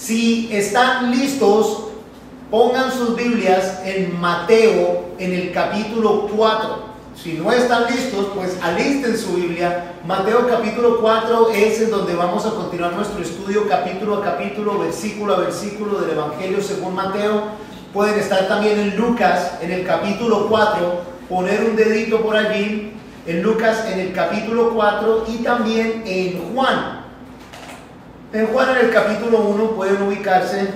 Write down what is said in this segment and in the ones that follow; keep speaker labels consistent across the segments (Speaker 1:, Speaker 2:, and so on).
Speaker 1: Si están listos, pongan sus Biblias en Mateo, en el capítulo 4. Si no están listos, pues alisten su Biblia. Mateo capítulo 4 es en donde vamos a continuar nuestro estudio capítulo a capítulo, versículo a versículo del Evangelio según Mateo. Pueden estar también en Lucas, en el capítulo 4, poner un dedito por allí, en Lucas en el capítulo 4 y también en Juan. En Juan en el capítulo 1 pueden ubicarse,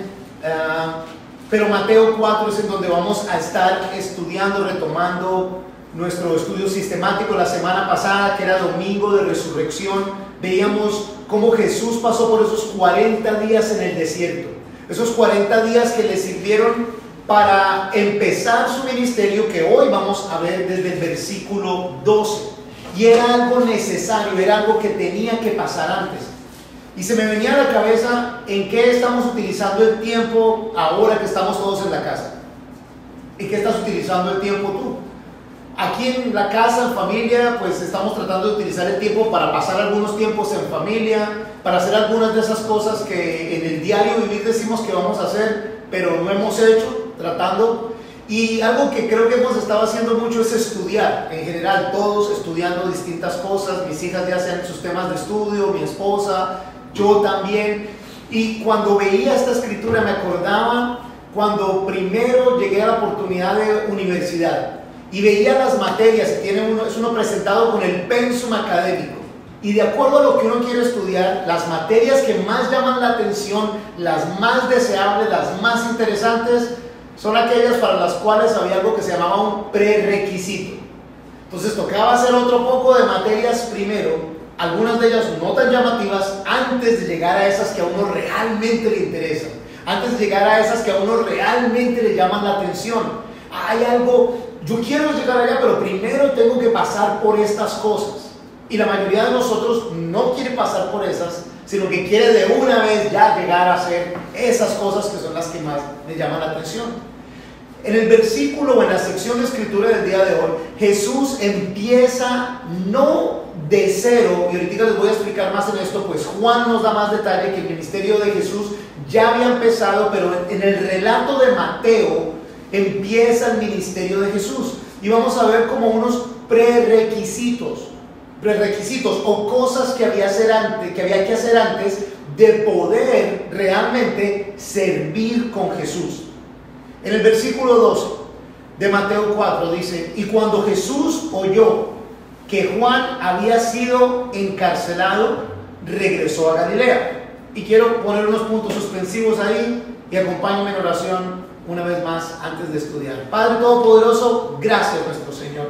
Speaker 1: pero Mateo 4 es en donde vamos a estar estudiando, retomando nuestro estudio sistemático. La semana pasada, que era domingo de resurrección, veíamos cómo Jesús pasó por esos 40 días en el desierto. Esos 40 días que le sirvieron para empezar su ministerio, que hoy vamos a ver desde el versículo 12. Y era algo necesario, era algo que tenía que pasar antes. Y se me venía a la cabeza en qué estamos utilizando el tiempo ahora que estamos todos en la casa. ¿En qué estás utilizando el tiempo tú? Aquí en la casa, en familia, pues estamos tratando de utilizar el tiempo para pasar algunos tiempos en familia, para hacer algunas de esas cosas que en el diario vivir decimos que vamos a hacer, pero no hemos hecho, tratando. Y algo que creo que hemos estado haciendo mucho es estudiar, en general, todos estudiando distintas cosas. Mis hijas ya hacen sus temas de estudio, mi esposa, yo también. Y cuando veía esta escritura me acordaba cuando primero llegué a la oportunidad de universidad y veía las materias que tiene uno, es uno presentado con el pensum académico, y de acuerdo a lo que uno quiere estudiar, las materias que más llaman la atención, las más deseables, las más interesantes, son aquellas para las cuales había algo que se llamaba un prerequisito. Entonces tocaba hacer otro poco de materias primero, algunas de ellas no tan llamativas, antes de llegar a esas que a uno realmente le interesan, antes de llegar a esas que a uno realmente le llaman la atención. Hay algo, yo quiero llegar allá, pero primero tengo que pasar por estas cosas. Y la mayoría de nosotros no quiere pasar por esas, sino que quiere de una vez ya llegar a hacer esas cosas que son las que más le llaman la atención. En el versículo o en la sección de escritura del día de hoy, Jesús empieza no de cero, y ahorita les voy a explicar más en esto, pues Juan nos da más detalle que el ministerio de Jesús ya había empezado, pero en el relato de Mateo empieza el ministerio de Jesús. Y vamos a ver como unos prerequisitos o cosas que había que hacer antes de poder realmente servir con Jesús. En el versículo 12 de Mateo 4 dice: y cuando Jesús oyó que Juan había sido encarcelado, regresó a Galilea. Y quiero poner unos puntos suspensivos ahí y acompáñenme en oración una vez más antes de estudiar. Padre Todopoderoso, gracias nuestro Señor.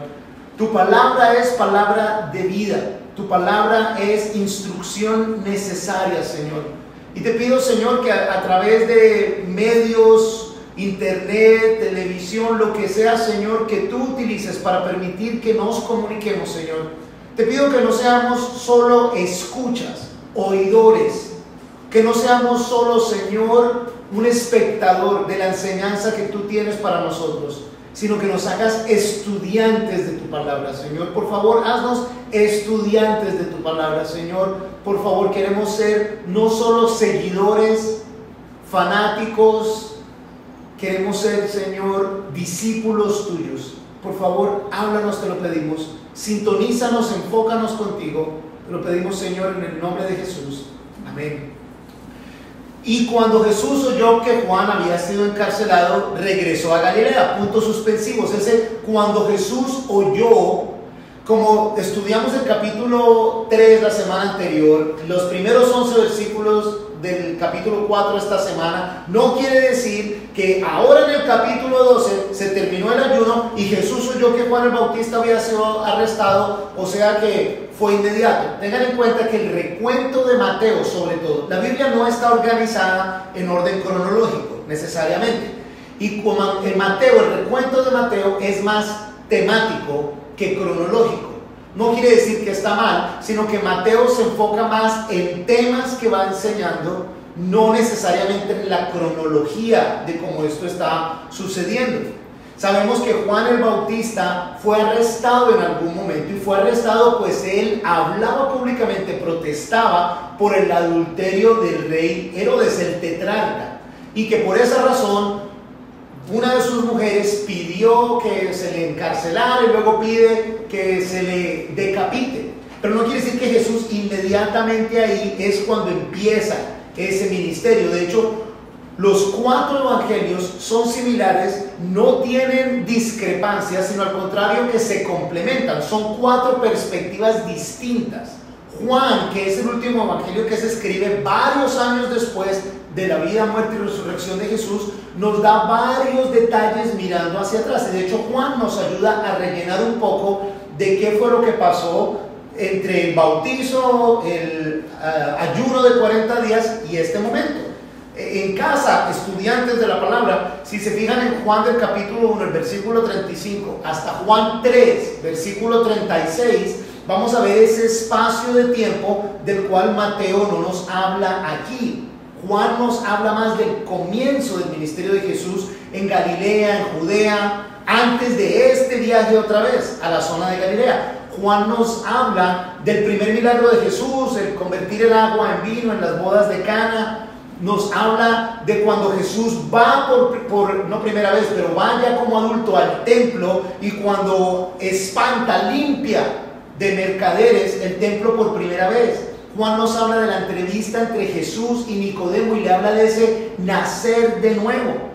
Speaker 1: Tu palabra es palabra de vida. Tu palabra es instrucción necesaria, Señor. Y te pido, Señor, que a través de medios, internet, televisión, lo que sea, Señor, que tú utilices para permitir que nos comuniquemos, Señor. Te pido que no seamos solo escuchas, oidores, que no seamos solo, Señor, un espectador de la enseñanza que tú tienes para nosotros, sino que nos hagas estudiantes de tu palabra, Señor. Por favor, haznos estudiantes de tu palabra, Señor. Por favor, queremos ser no solo seguidores, fanáticos, queremos ser, Señor, discípulos tuyos. Por favor, háblanos, te lo pedimos. Sintonízanos, enfócanos contigo. Te lo pedimos, Señor, en el nombre de Jesús. Amén. Y cuando Jesús oyó que Juan había sido encarcelado, regresó a Galilea. Puntos suspensivos. Ese cuando Jesús oyó, como estudiamos el capítulo 3 la semana anterior, los primeros 11 versículos del capítulo 4 esta semana, no quiere decir que ahora en el capítulo 12 se terminó el ayuno y Jesús oyó que Juan el Bautista había sido arrestado, o sea que fue inmediato. Tengan en cuenta que el recuento de Mateo, sobre todo, la Biblia no está organizada en orden cronológico necesariamente, y como en Mateo, el recuento de Mateo es más temático que cronológico. No quiere decir que está mal, sino que Mateo se enfoca más en temas que va enseñando, no necesariamente en la cronología de cómo esto está sucediendo. Sabemos que Juan el Bautista fue arrestado en algún momento, y fue arrestado pues él hablaba públicamente, protestaba por el adulterio del rey Herodes, el tetrarca, y que por esa razón una de sus mujeres pidió que se le encarcelara y luego pide que se le decapite. Pero no quiere decir que Jesús inmediatamente ahí es cuando empieza ese ministerio. De hecho, los 4 evangelios son similares, no tienen discrepancias, sino al contrario que se complementan. Son 4 perspectivas distintas. Juan, que es el último evangelio que se escribe varios años después de la vida, muerte y resurrección de Jesús, nos da varios detalles mirando hacia atrás. Y de hecho Juan nos ayuda a rellenar un poco de qué fue lo que pasó entre el bautizo, el ayuno de 40 días y este momento. En casa, estudiantes de la palabra, si se fijan en Juan del capítulo 1, el versículo 35, hasta Juan 3, versículo 36, vamos a ver ese espacio de tiempo del cual Mateo no nos habla aquí. Juan nos habla más del comienzo del ministerio de Jesús en Galilea, en Judea, antes de este viaje otra vez a la zona de Galilea. Juan nos habla del primer milagro de Jesús, el convertir el agua en vino en las bodas de Cana. Nos habla de cuando Jesús va no primera vez, pero va ya como adulto al templo, y cuando espanta, limpia de mercaderes el templo por primera vez. Juan nos habla de la entrevista entre Jesús y Nicodemo y le habla de ese nacer de nuevo.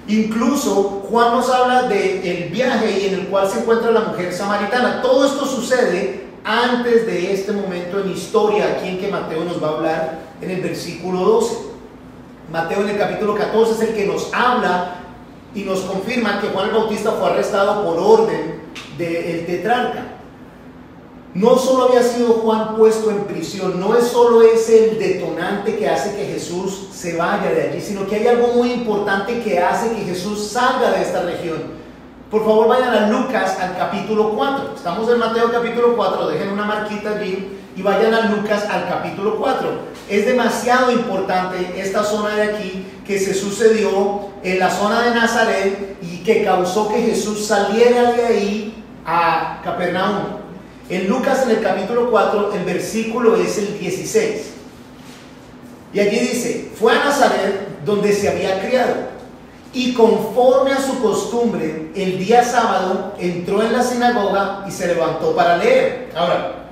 Speaker 1: Incluso Juan nos habla del viaje y en el cual se encuentra la mujer samaritana. Todo esto sucede antes de este momento en historia, aquí en que Mateo nos va a hablar en el versículo 12. Mateo en el capítulo 14 es el que nos habla y nos confirma que Juan el Bautista fue arrestado por orden del tetrarca. No solo había sido Juan puesto en prisión, no es solo ese el detonante que hace que Jesús se vaya de allí, sino que hay algo muy importante que hace que Jesús salga de esta región. Por favor, vayan a Lucas al capítulo 4. Estamos en Mateo capítulo 4, dejen una marquita allí y vayan a Lucas al capítulo 4. Es demasiado importante esta zona de aquí que se sucedió en la zona de Nazaret y que causó que Jesús saliera de ahí a Capernaum. En Lucas, en el capítulo 4, el versículo es el 16. Y allí dice: fue a Nazaret donde se había criado, y conforme a su costumbre, el día sábado entró en la sinagoga y se levantó para leer. Ahora,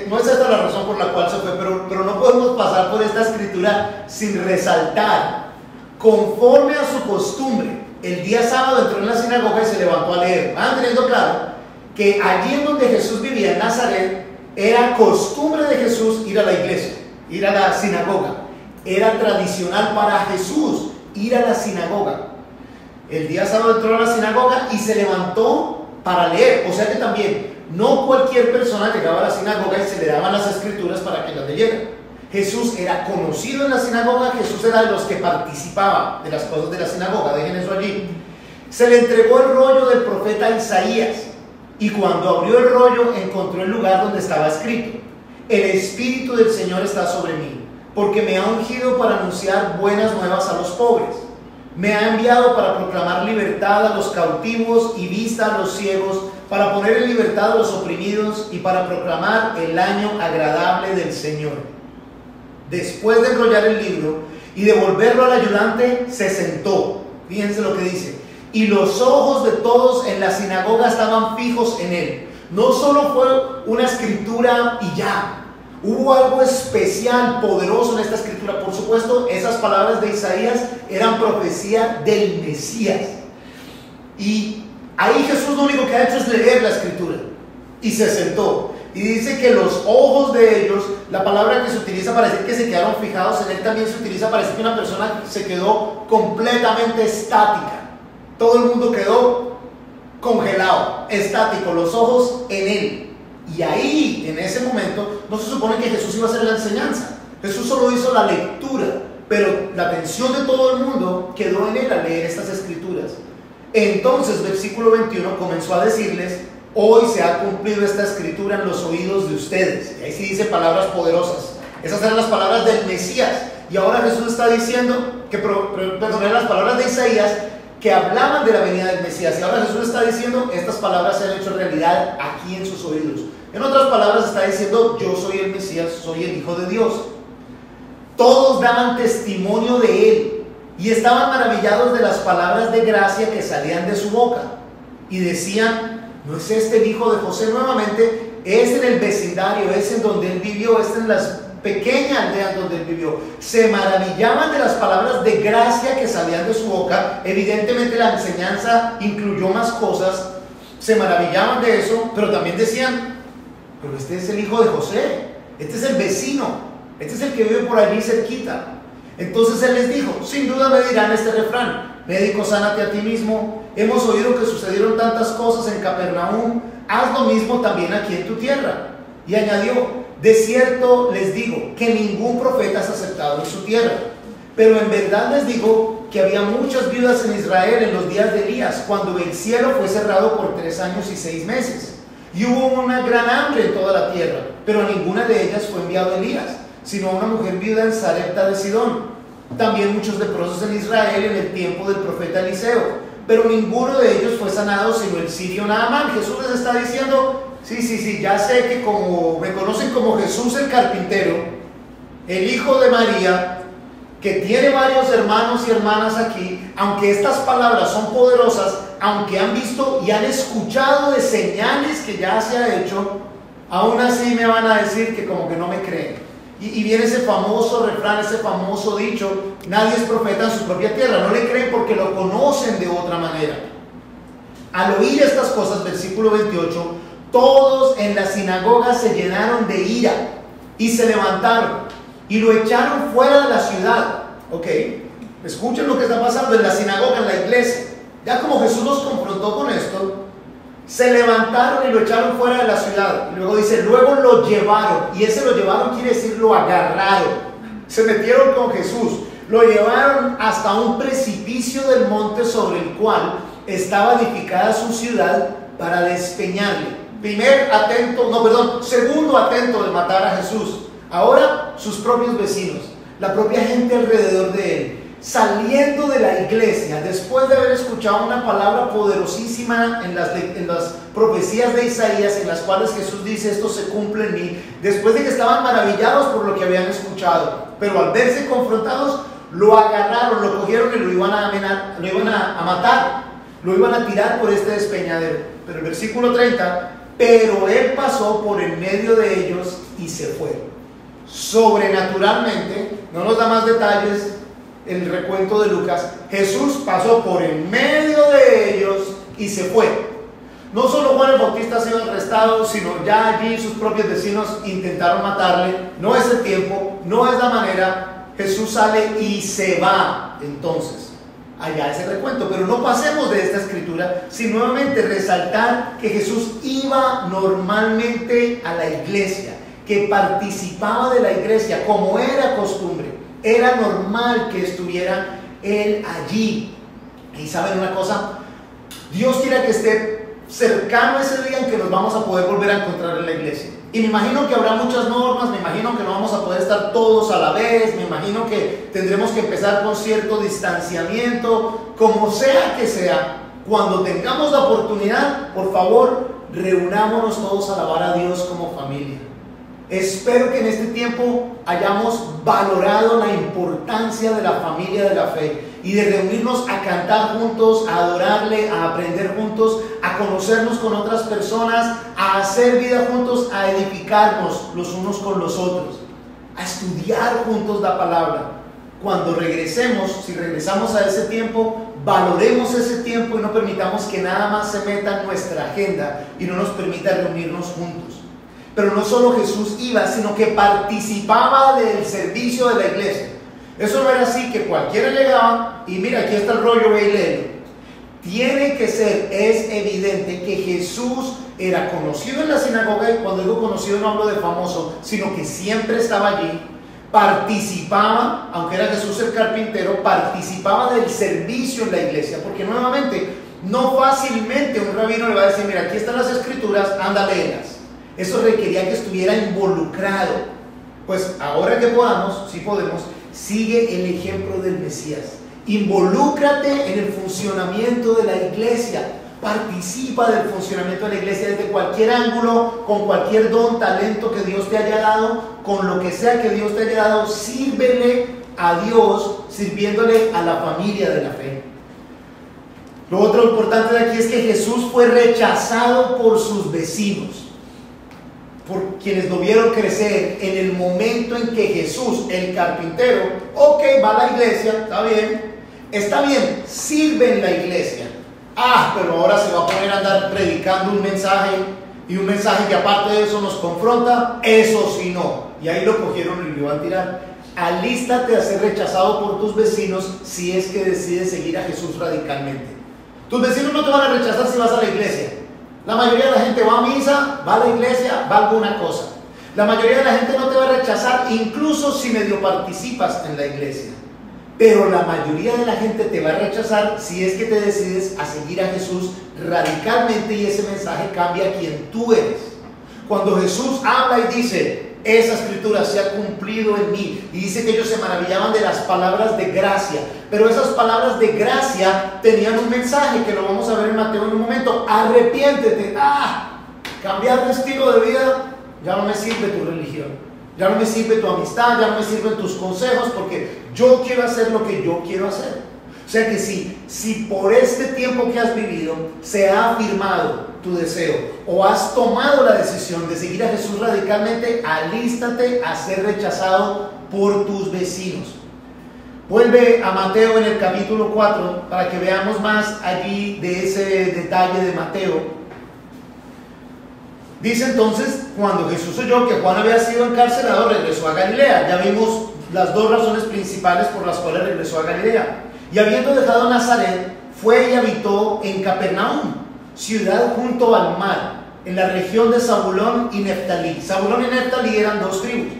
Speaker 1: no es esta la razón por la cual se fue, pero no podemos pasar por esta escritura sin resaltar: conforme a su costumbre, el día sábado entró en la sinagoga y se levantó a leer. Van teniendo claro que allí en donde Jesús vivía, en Nazaret, era costumbre de Jesús ir a la iglesia, ir a la sinagoga. Era tradicional para Jesús ir a la sinagoga. El día sábado entró a la sinagoga y se levantó para leer. O sea que también no cualquier persona llegaba a la sinagoga y se le daban las escrituras para que las leyera. Jesús era conocido en la sinagoga, Jesús era de los que participaba de las cosas de la sinagoga. Dejen eso allí. Se le entregó el rollo del profeta Isaías. Y cuando abrió el rollo, encontró el lugar donde estaba escrito: el Espíritu del Señor está sobre mí, porque me ha ungido para anunciar buenas nuevas a los pobres. Me ha enviado para proclamar libertad a los cautivos y vista a los ciegos, para poner en libertad a los oprimidos y para proclamar el año agradable del Señor. Después de enrollar el libro y devolverlo al ayudante, se sentó. Fíjense lo que dice: y los ojos de todos en la sinagoga estaban fijos en él. No solo fue una escritura y ya, hubo algo especial, poderoso en esta escritura. Por supuesto, esas palabras de Isaías eran profecía del Mesías. Y ahí Jesús lo único que ha hecho es leer la escritura y se sentó. Y dice que los ojos de ellos, la palabra que se utiliza para decir que se quedaron fijados en él, también se utiliza para decir que una persona se quedó completamente estática. Todo el mundo quedó congelado, estático, los ojos en él. Y ahí, en ese momento, no se supone que Jesús iba a hacer la enseñanza. Jesús solo hizo la lectura, pero la atención de todo el mundo quedó en él al leer estas escrituras. Entonces, versículo 21, comenzó a decirles: hoy se ha cumplido esta escritura en los oídos de ustedes. Y ahí sí dice palabras poderosas. Esas eran las palabras del Mesías. Y ahora Jesús está diciendo que, perdón, eran las palabras de Isaías, que hablaban de la venida del Mesías. Y ahora Jesús está diciendo, estas palabras se han hecho realidad aquí en sus oídos. En otras palabras está diciendo, yo soy el Mesías, soy el Hijo de Dios. Todos daban testimonio de él y estaban maravillados de las palabras de gracia que salían de su boca. Y decían, ¿no es este el hijo de José? Nuevamente, es en el vecindario, es en donde él vivió, es en las pequeñas aldeas donde él vivió. Se maravillaban de las palabras de gracia que salían de su boca. Evidentemente la enseñanza incluyó más cosas. Se maravillaban de eso, pero también decían, pero este es el hijo de José, este es el vecino, este es el que vive por allí cerquita. Entonces él les dijo, sin duda me dirán este refrán, médico, sánate a ti mismo. Hemos oído que sucedieron tantas cosas en Capernaum, haz lo mismo también aquí en tu tierra. Y añadió, de cierto les digo que ningún profeta es aceptado en su tierra. Pero en verdad les digo que había muchas viudas en Israel en los días de Elías, cuando el cielo fue cerrado por 3 años y 6 meses. Y hubo una gran hambre en toda la tierra, pero a ninguna de ellas fue enviado Elías, sino a una mujer viuda en Sarepta de Sidón. También muchos leprosos en Israel en el tiempo del profeta Eliseo, pero ninguno de ellos fue sanado sino el sirio Naamán. Jesús les está diciendo, sí, ya sé que como me conocen como Jesús el carpintero, el hijo de María, que tiene varios hermanos y hermanas aquí, aunque estas palabras son poderosas, aunque han visto y han escuchado de señales que ya se ha hecho, aún así me van a decir que como que no me creen. Y viene ese famoso refrán, ese famoso dicho, nadie es profeta en su propia tierra. No le creen porque lo conocen de otra manera. Al oír estas cosas, versículo 28, todos en la sinagoga se llenaron de ira y se levantaron y lo echaron fuera de la ciudad. Ok, escuchen lo que está pasando en la sinagoga, en la iglesia. Ya como Jesús los confrontó con esto, se levantaron y lo echaron fuera de la ciudad. Y luego dice, luego lo llevaron. Y ese lo llevaron quiere decir lo agarraron. Se metieron con Jesús. Lo llevaron hasta un precipicio del monte sobre el cual estaba edificada su ciudad para despeñarle. Segundo atento de matar a Jesús. Ahora sus propios vecinos, la propia gente alrededor de él, saliendo de la iglesia, después de haber escuchado una palabra poderosísima en las profecías de Isaías, en las cuales Jesús dice, esto se cumple en mí, después de que estaban maravillados por lo que habían escuchado, pero al verse confrontados, lo agarraron, lo cogieron y lo iban a matar, lo iban a tirar por este despeñadero. Pero el versículo 30, pero él pasó por en medio de ellos y se fue. Sobrenaturalmente, no nos da más detalles el recuento de Lucas, Jesús pasó por en medio de ellos y se fue. No solo Juan el Bautista ha sido arrestado, sino ya allí sus propios vecinos intentaron matarle. No es el tiempo, no es la manera. Jesús sale y se va. Entonces, allá es el recuento. Pero no pasemos de esta escritura sin nuevamente resaltar que Jesús iba normalmente a la iglesia, que participaba de la iglesia como era costumbre. Era normal que estuviera él allí. Y saben una cosa, Dios quiere que esté cercano ese día en que nos vamos a poder volver a encontrar en la iglesia. Y me imagino que habrá muchas normas, me imagino que no vamos a poder estar todos a la vez, me imagino que tendremos que empezar con cierto distanciamiento, como sea que sea. Cuando tengamos la oportunidad, por favor, reunámonos todos a alabar a Dios como familia. Espero que en este tiempo hayamos valorado la importancia de la familia de la fe y de reunirnos a cantar juntos, a adorarle, a aprender juntos, a conocernos con otras personas, a hacer vida juntos, a edificarnos los unos con los otros, a estudiar juntos la palabra. Cuando regresemos, si regresamos a ese tiempo, valoremos ese tiempo y no permitamos que nada más se meta en nuestra agenda y no nos permita reunirnos juntos. Pero no solo Jesús iba, sino que participaba del servicio de la iglesia. Eso no era así que cualquiera llegaba y mira, aquí está el rollo, ve y léelo. Tiene que ser, es evidente que Jesús era conocido en la sinagoga, y cuando digo conocido no hablo de famoso, sino que siempre estaba allí, participaba, aunque era Jesús el carpintero, participaba del servicio en la iglesia, porque nuevamente, no fácilmente un rabino le va a decir, mira, aquí están las escrituras, anda, léelas. Eso requería que estuviera involucrado. Pues ahora que podamos, sí podemos, sigue el ejemplo del Mesías. Involúcrate en el funcionamiento de la iglesia. Participa del funcionamiento de la iglesia desde cualquier ángulo, con cualquier don, talento que Dios te haya dado, con lo que sea que Dios te haya dado. Sírvele a Dios, sirviéndole a la familia de la fe. Lo otro importante de aquí es que Jesús fue rechazado por sus vecinos, por quienes lo vieron crecer en el momento en que Jesús, el carpintero, ok, va a la iglesia, está bien, sirve en la iglesia. Pero ahora se va a poner a andar predicando un mensaje, y un mensaje que aparte de eso nos confronta, eso sí no. Y ahí lo cogieron y lo iban a tirar. Alístate a ser rechazado por tus vecinos si es que decides seguir a Jesús radicalmente. Tus vecinos no te van a rechazar si vas a la iglesia. La mayoría de la gente va a misa, va a la iglesia, va a alguna cosa. La mayoría de la gente no te va a rechazar, incluso si medio participas en la iglesia. Pero la mayoría de la gente te va a rechazar si es que te decides a seguir a Jesús radicalmente, y ese mensaje cambia a quien tú eres. Cuando Jesús habla y dice, esa escritura se ha cumplido en mí, y dice que ellos se maravillaban de las palabras de gracia, pero esas palabras de gracia tenían un mensaje que lo vamos a ver en Mateo en un momento. Arrepiéntete. Cambiar de estilo de vida, ya no me sirve tu religión, ya no me sirve tu amistad, ya no me sirven tus consejos, porque yo quiero hacer lo que yo quiero hacer. O sea que si por este tiempo que has vivido se ha afirmado tu deseo, o has tomado la decisión de seguir a Jesús radicalmente, alístate a ser rechazado por tus vecinos. Vuelve a Mateo en el capítulo 4 para que veamos más allí de ese detalle de Mateo. Dice entonces, cuando Jesús oyó que Juan había sido encarcelado, regresó a Galilea. Ya vimos las dos razones principales por las cuales regresó a Galilea. Y habiendo dejado Nazaret, fue y habitó en Capernaum, ciudad junto al mar, en la región de Zabulón y Neftalí. Zabulón y Neftalí eran dos tribus,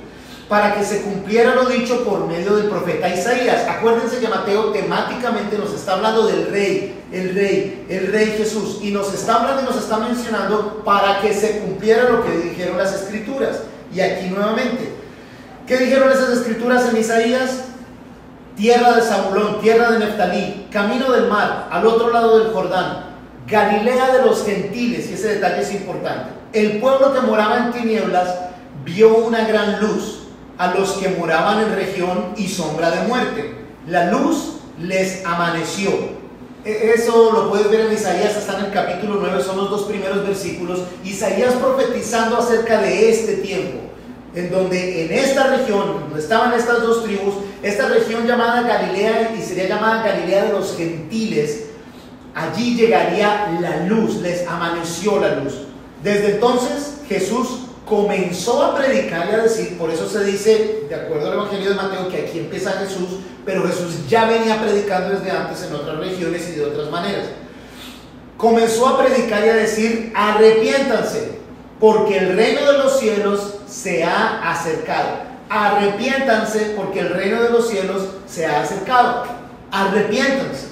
Speaker 1: para que se cumpliera lo dicho por medio del profeta Isaías. Acuérdense que Mateo temáticamente nos está hablando del rey, el rey Jesús, y nos está hablando y nos está mencionando para que se cumpliera lo que dijeron las escrituras. Y aquí nuevamente, ¿qué dijeron esas escrituras en Isaías? Tierra de Zabulón, tierra de Neftalí, camino del mar, al otro lado del Jordán, Galilea de los gentiles. Y ese detalle es importante. El pueblo que moraba en tinieblas vio una gran luz. A los que moraban en región y sombra de muerte, la luz les amaneció. Eso lo puedes ver en Isaías, está en el capítulo 9, son los dos primeros versículos. Isaías profetizando acerca de este tiempo, en donde en esta región, donde estaban estas dos tribus, esta región llamada Galilea, y sería llamada Galilea de los gentiles, allí llegaría la luz, les amaneció la luz. Desde entonces Jesús comenzó a predicar y a decir, por eso se dice, de acuerdo al Evangelio de Mateo, que aquí empieza Jesús, pero Jesús ya venía predicando desde antes en otras regiones y de otras maneras. Comenzó a predicar y a decir, arrepiéntanse, porque el reino de los cielos se ha acercado. Arrepiéntanse, porque el reino de los cielos se ha acercado. Arrepiéntanse.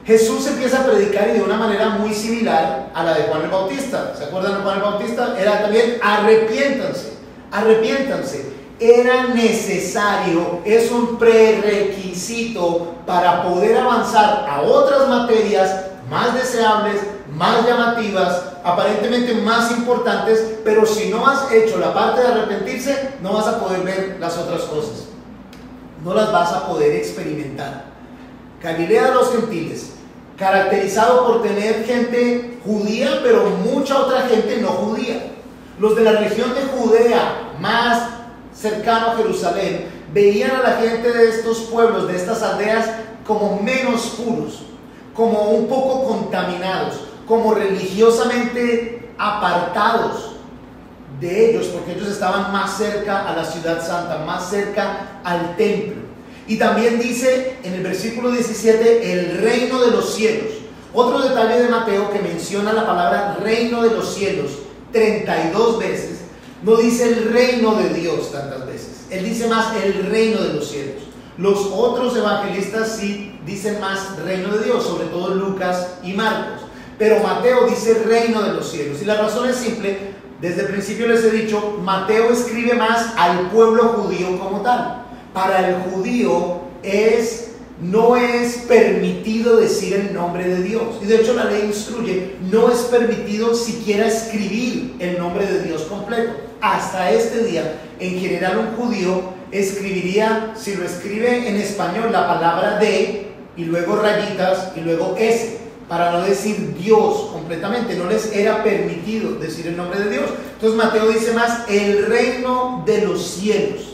Speaker 1: Jesús empieza a predicar, y de una manera muy similar a la de Juan el Bautista. ¿Se acuerdan de Juan el Bautista? Era también arrepiéntanse, arrepiéntanse. Era necesario, es un prerequisito para poder avanzar a otras materias más deseables, más llamativas, aparentemente más importantes, pero si no has hecho la parte de arrepentirse, no vas a poder ver las otras cosas. No las vas a poder experimentar. Galilea de los gentiles, caracterizado por tener gente judía, pero mucha otra gente no judía. Los de la región de Judea, más cercano a Jerusalén, veían a la gente de estos pueblos, de estas aldeas, como menos puros, como un poco contaminados, como religiosamente apartados de ellos, porque ellos estaban más cerca a la ciudad santa, más cerca al templo. Y también dice en el versículo 17, el reino de los cielos. Otro detalle de Mateo que menciona la palabra reino de los cielos 32 veces. No dice el reino de Dios tantas veces. Él dice más el reino de los cielos. Los otros evangelistas sí dicen más reino de Dios, sobre todo Lucas y Marcos. Pero Mateo dice reino de los cielos. Y la razón es simple. Desde el principio les he dicho, Mateo escribe más al pueblo judío como tal. Para el judío es no es permitido decir el nombre de Dios. Y de hecho la ley instruye, no es permitido siquiera escribir el nombre de Dios completo. Hasta este día, en general un judío escribiría, si lo escribe en español, la palabra de, y luego rayitas, y luego S, para no decir Dios completamente. No les era permitido decir el nombre de Dios. Entonces Mateo dice más, el reino de los cielos.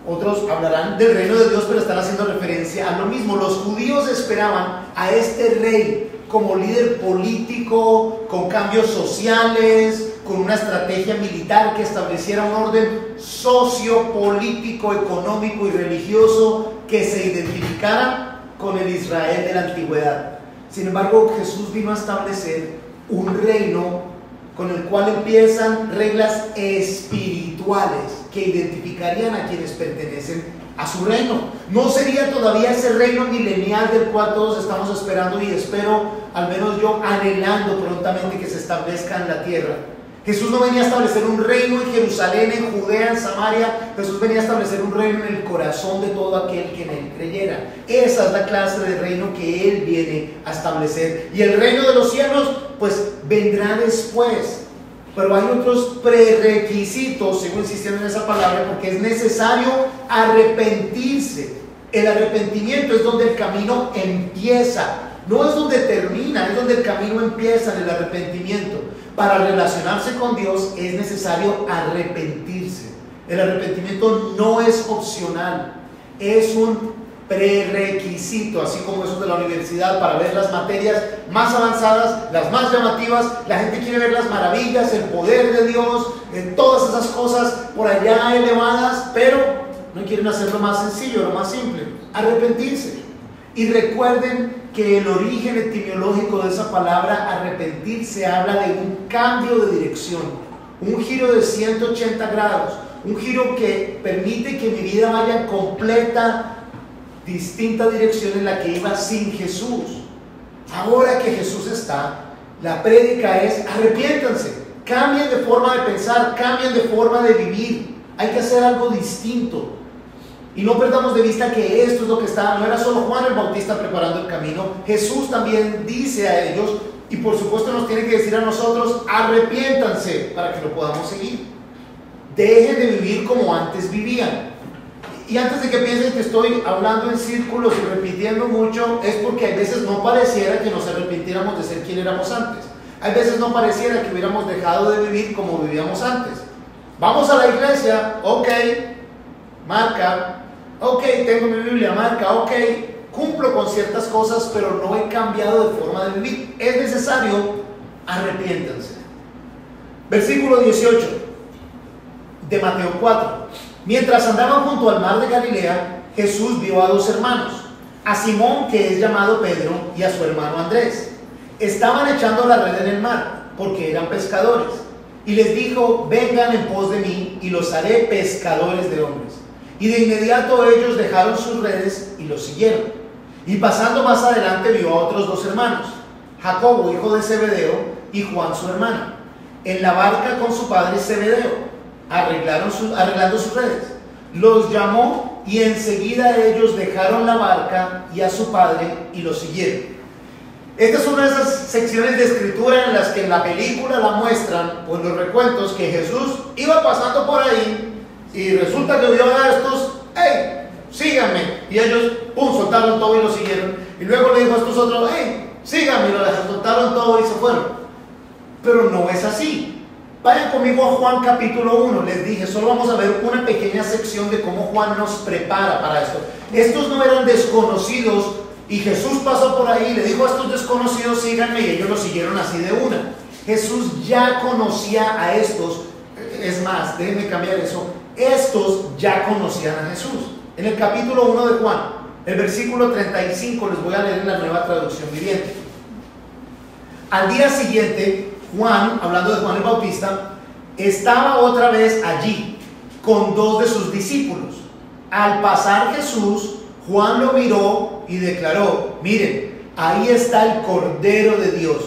Speaker 1: Otros hablarán del reino de Dios, pero están haciendo referencia a lo mismo. Los judíos esperaban a este rey como líder político, con cambios sociales, con una estrategia militar que estableciera un orden sociopolítico, económico y religioso que se identificara con el Israel de la antigüedad. Sin embargo, Jesús vino a establecer un reino con el cual empiezan reglas espirituales que identificarían a quienes pertenecen a su reino. No sería todavía ese reino milenial del cual todos estamos esperando, y espero, al menos yo, anhelando prontamente que se establezca en la tierra. Jesús no venía a establecer un reino en Jerusalén, en Judea, en Samaria. Jesús venía a establecer un reino en el corazón de todo aquel que en él creyera. Esa es la clase de reino que él viene a establecer. Y el reino de los cielos, pues, vendrá después. Pero hay otros prerequisitos, sigo insistiendo en esa palabra, porque es necesario arrepentirse. El arrepentimiento es donde el camino empieza, no es donde termina, es donde el camino empieza en el arrepentimiento. Para relacionarse con Dios es necesario arrepentirse. El arrepentimiento no es opcional, es un prerequisito, así como esos de la universidad para ver las materias más avanzadas, las más llamativas. La gente quiere ver las maravillas, el poder de Dios, todas esas cosas por allá elevadas, pero no quieren hacer lo más sencillo, lo más simple, arrepentirse. Y recuerden que el origen etimológico de esa palabra arrepentirse habla de un cambio de dirección, un giro de 180 grados, un giro que permite que mi vida vaya en completa, distinta dirección en la que iba sin Jesús. Ahora que Jesús está, la prédica es: arrepiéntanse, cambien de forma de pensar, cambien de forma de vivir. Hay que hacer algo distinto. Y no perdamos de vista que esto es lo que está, no era solo Juan el Bautista preparando el camino. Jesús también dice a ellos, y por supuesto nos tiene que decir a nosotros: arrepiéntanse, para que lo podamos seguir. Dejen de vivir como antes vivían. Y antes de que piensen que estoy hablando en círculos y repitiendo mucho, es porque a veces no pareciera que nos arrepintiéramos de ser quien éramos antes. A veces no pareciera que hubiéramos dejado de vivir como vivíamos antes. Vamos a la iglesia, ok, marca, ok, tengo mi Biblia, marca, ok, cumplo con ciertas cosas, pero no he cambiado de forma de vivir. Es necesario, arrepiéntanse. Versículo 18 de Mateo 4. Mientras andaban junto al mar de Galilea, Jesús vio a dos hermanos, a Simón, que es llamado Pedro, y a su hermano Andrés. Estaban echando la red en el mar, porque eran pescadores. Y les dijo: vengan en pos de mí, y los haré pescadores de hombres. Y de inmediato ellos dejaron sus redes y los siguieron. Y pasando más adelante vio a otros dos hermanos, Jacobo, hijo de Zebedeo, y Juan su hermano, en la barca con su padre Zebedeo, arreglando sus redes. Los llamó y enseguida ellos dejaron la barca y a su padre y lo siguieron. Esta es una de esas secciones de escritura en las que en la película la muestran, o en los recuentos, que Jesús iba pasando por ahí y resulta que vio a estos: hey, síganme. Y ellos, pum, soltaron todo y lo siguieron. Y luego le dijo a estos otros: hey, síganme. Y lo soltaron todo y se fueron. Pero no es así. Vayan conmigo a Juan capítulo 1. Les dije, solo vamos a ver una pequeña sección de cómo Juan nos prepara para esto. Estos no eran desconocidos y Jesús pasó por ahí y le dijo a estos desconocidos: síganme, y ellos lo siguieron así de una. Jesús ya conocía a estos. Es más, déjenme cambiar eso. Estos ya conocían a Jesús. En el capítulo 1 de Juan, el versículo 35, les voy a leer en la Nueva Traducción Viviente. Al día siguiente, Juan, hablando de Juan el Bautista, estaba otra vez allí con dos de sus discípulos. Al pasar Jesús, Juan lo miró y declaró: miren, ahí está el Cordero de Dios.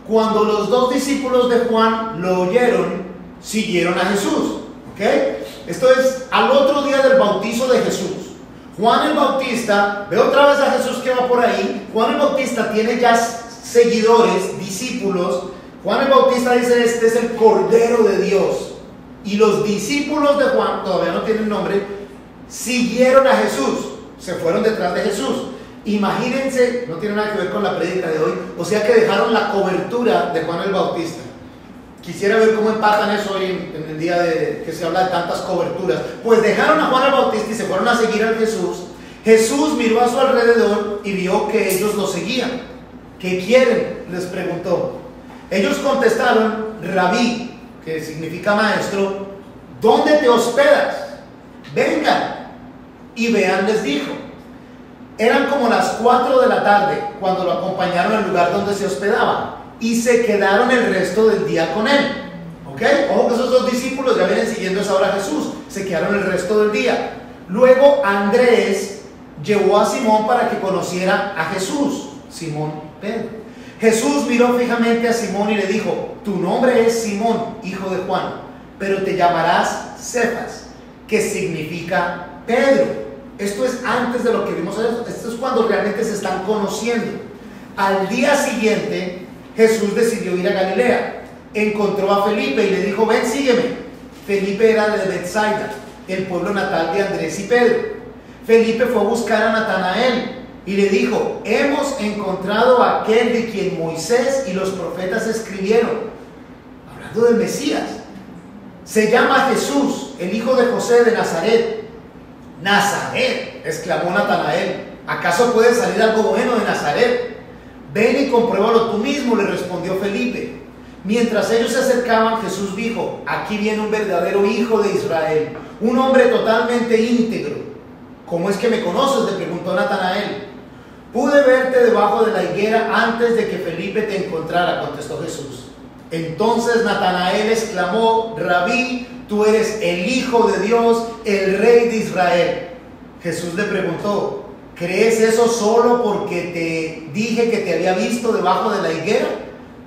Speaker 1: Cuando los dos discípulos de Juan lo oyeron, siguieron a Jesús. ¿Ok? Esto es al otro día del bautizo de Jesús. Juan el Bautista, ve otra vez a Jesús que va por ahí. Juan el Bautista tiene ya seguidores, discípulos. Juan el Bautista dice: este es el Cordero de Dios. Y los discípulos de Juan, todavía no tienen nombre, siguieron a Jesús, se fueron detrás de Jesús. Imagínense, no tiene nada que ver con la prédica de hoy, o sea que dejaron la cobertura de Juan el Bautista. Quisiera ver cómo empatan eso hoy en el día de que se habla de tantas coberturas. Pues dejaron a Juan el Bautista y se fueron a seguir a Jesús. Jesús miró a su alrededor y vio que ellos lo seguían. ¿Qué quieren?, les preguntó. Ellos contestaron: Rabí, que significa maestro, ¿dónde te hospedas? Vengan y vean, les dijo. Eran como las 4 de la tarde cuando lo acompañaron al lugar donde se hospedaba y se quedaron el resto del día con él. ¿Ok? Ojo que esos dos discípulos ya vienen siguiendo esa hora a Jesús, se quedaron el resto del día. Luego Andrés llevó a Simón para que conociera a Jesús, Simón Pedro. Jesús miró fijamente a Simón y le dijo: tu nombre es Simón, hijo de Juan, pero te llamarás Cefas, que significa Pedro. Esto es antes de lo que vimos. Esto es cuando realmente se están conociendo. Al día siguiente, Jesús decidió ir a Galilea. Encontró a Felipe y le dijo: ven, sígueme. Felipe era de Betsaida, el pueblo natal de Andrés y Pedro. Felipe fue a buscar a Natanael y le dijo: hemos encontrado a aquel de quien Moisés y los profetas escribieron, hablando del Mesías. Se llama Jesús, el hijo de José de Nazaret. Nazaret, exclamó Natanael, ¿acaso puede salir algo bueno de Nazaret? Ven y compruébalo tú mismo, le respondió Felipe. Mientras ellos se acercaban, Jesús dijo: aquí viene un verdadero hijo de Israel, un hombre totalmente íntegro. ¿Cómo es que me conoces?, le preguntó Natanael. Pude verte debajo de la higuera antes de que Felipe te encontrara, contestó Jesús. Entonces Natanael exclamó: Rabí, tú eres el Hijo de Dios, el Rey de Israel. Jesús le preguntó: ¿crees eso solo porque te dije que te había visto debajo de la higuera?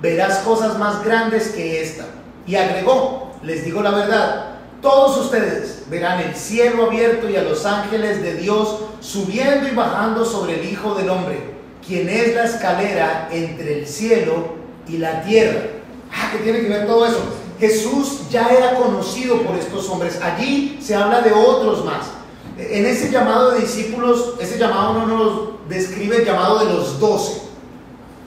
Speaker 1: Verás cosas más grandes que esta. Y agregó: les digo la verdad, todos ustedes verán el cielo abierto y a los ángeles de Dios subiendo y bajando sobre el Hijo del Hombre, quien es la escalera entre el cielo y la tierra. ¿Qué tiene que ver todo eso? Jesús ya era conocido por estos hombres. Allí se habla de otros más. En ese llamado de discípulos, ese llamado no nos describe el llamado de los 12.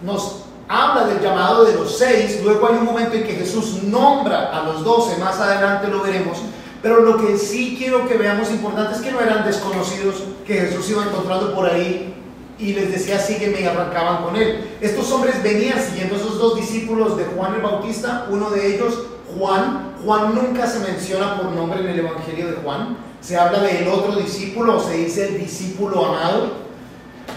Speaker 1: Nos habla del llamado de los 6. Luego hay un momento en que Jesús nombra a los 12. Más adelante lo veremos. Pero lo que sí quiero que veamos importante es que no eran desconocidos que Jesús iba encontrando por ahí y les decía: sígueme, y arrancaban con él. Estos hombres venían siguiendo a esos dos discípulos de Juan el Bautista. Uno de ellos, Juan nunca se menciona por nombre en el Evangelio de Juan. Se habla del otro discípulo, o se dice el discípulo amado.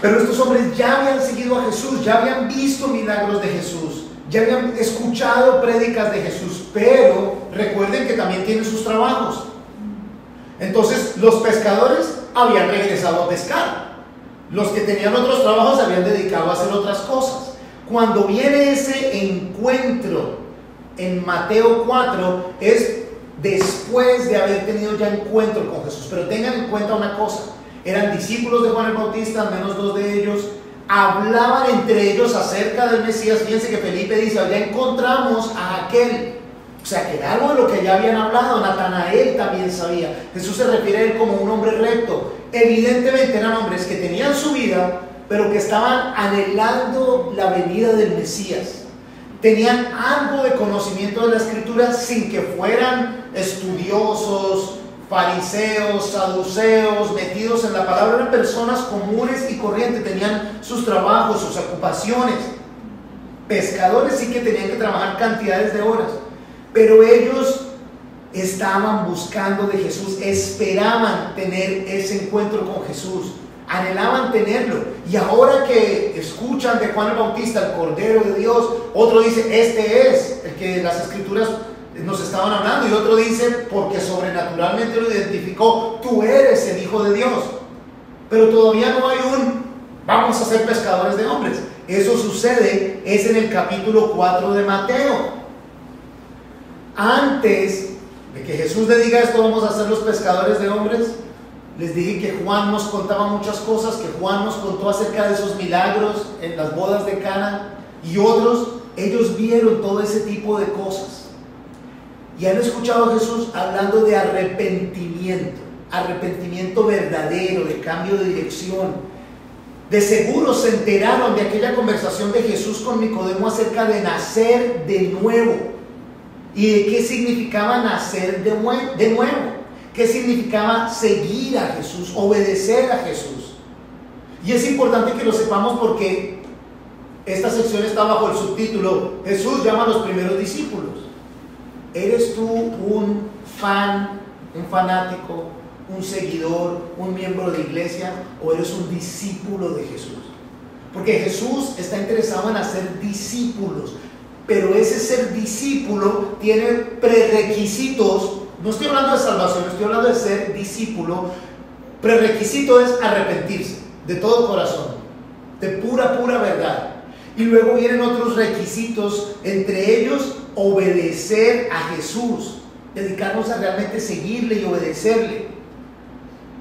Speaker 1: Pero estos hombres ya habían seguido a Jesús, ya habían visto milagros de Jesús, ya habían escuchado prédicas de Jesús, pero recuerden que también tienen sus trabajos. Entonces los pescadores habían regresado a pescar. Los que tenían otros trabajos se habían dedicado a hacer otras cosas. Cuando viene ese encuentro en Mateo 4, es después de haber tenido ya encuentro con Jesús. Pero tengan en cuenta una cosa: eran discípulos de Juan el Bautista, al menos 2 de ellos. Hablaban entre ellos acerca del Mesías. Fíjense que Felipe dice: ya encontramos a aquel. O sea, que algo de lo que ya habían hablado. Natanael también sabía. Jesús se refiere a él como un hombre recto. Evidentemente eran hombres que tenían su vida, pero que estaban anhelando la venida del Mesías. Tenían algo de conocimiento de la Escritura sin que fueran estudiosos, fariseos, saduceos, metidos en la palabra. Eran personas comunes y corrientes, tenían sus trabajos, sus ocupaciones. Pescadores sí que tenían que trabajar cantidades de horas, pero ellos estaban buscando de Jesús, esperaban tener ese encuentro con Jesús, anhelaban tenerlo. Y ahora que escuchan de Juan el Bautista, el Cordero de Dios, otro dice: este es el que las Escrituras nos estaban hablando, y otro dice: porque sobrenaturalmente lo identificó, tú eres el Hijo de Dios. Pero todavía no hay un vamos a ser pescadores de hombres. Eso sucede, es en el capítulo 4 de Mateo. Antes de que Jesús le diga esto: vamos a ser los pescadores de hombres, Les dije que Juan nos contaba muchas cosas, que Juan nos contó acerca de esos milagros en las bodas de Cana y otros. Ellos vieron todo ese tipo de cosas y han escuchado a Jesús hablando de arrepentimiento, arrepentimiento verdadero, de cambio de dirección. De seguro se enteraron de aquella conversación de Jesús con Nicodemo acerca de nacer de nuevo y de qué significaba nacer de nuevo. ¿Qué significaba seguir a Jesús, obedecer a Jesús? Y es importante que lo sepamos porque esta sección está bajo el subtítulo Jesús llama a los primeros discípulos. ¿Eres tú un fan, un fanático, un seguidor, un miembro de iglesia o eres un discípulo de Jesús? Porque Jesús está interesado en hacer discípulos, pero ese ser discípulo tiene prerequisitos. No estoy hablando de salvación, estoy hablando de ser discípulo. Prerequisito es arrepentirse de todo corazón, de pura verdad. Y luego vienen otros requisitos, entre ellos obedecer a Jesús, dedicarnos a realmente seguirle y obedecerle.